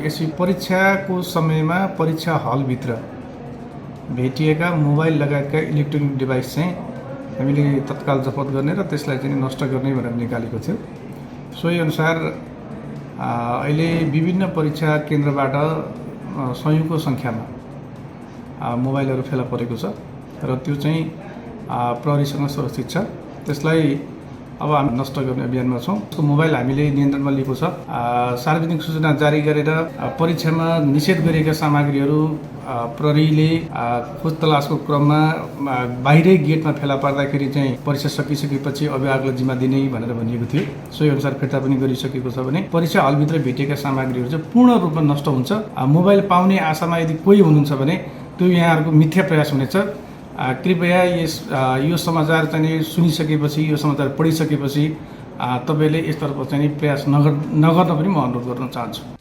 यसै परीक्षाको समयमा परीक्षा हलभित्र भेटिएका मोबाइल लगायतका इलेक्ट्रोनिक डिभाइस चाहिँ हामीले तत्काल जफत गर्ने र त्यसलाई चाहिँ नष्ट गर्ने भनेर निकालेको थियो। सोही अनुसार अहिले विभिन्न परीक्षा केन्द्रबाट सयौंको सङ्ख्यामा मोबाइलहरू फेला परेको छ र त्यो चाहिँ प्रहरीसँग सुरक्षित छ। त्यसलाई अब हामी नष्ट गर्ने अभियानमा छौँ। त्यसको मोबाइल हामीले नियन्त्रणमा लिएको छ। सार्वजनिक सूचना जारी गरेर परीक्षामा निषेध गरिएका सामग्रीहरू प्रहरीले खोज तलासको क्रममा बाहिरै गेटमा फेला पार्दाखेरि चाहिँ परीक्षा सकिसकेपछि अभिभावकलाई जिम्मा दिने भनेर भनिएको थियो। सोही अनुसार फिर्ता पनि गरिसकेको छ भने परीक्षा हलभित्र भेटिएका सामग्रीहरू चाहिँ पूर्ण रूपमा नष्ट हुन्छ। मोबाइल पाउने आशामा यदि कोही हुनुहुन्छ भने त्यो यहाँहरूको मिथ्या प्रयास हुनेछ। कृपया यो समाचार चाहिँ सुनिसकेपछि, यो समाचार पढिसकेपछि तपाईँले यसतर्फ चाहिँ प्रयास नगर्न पनि म अनुरोध गर्न चाहन्छु।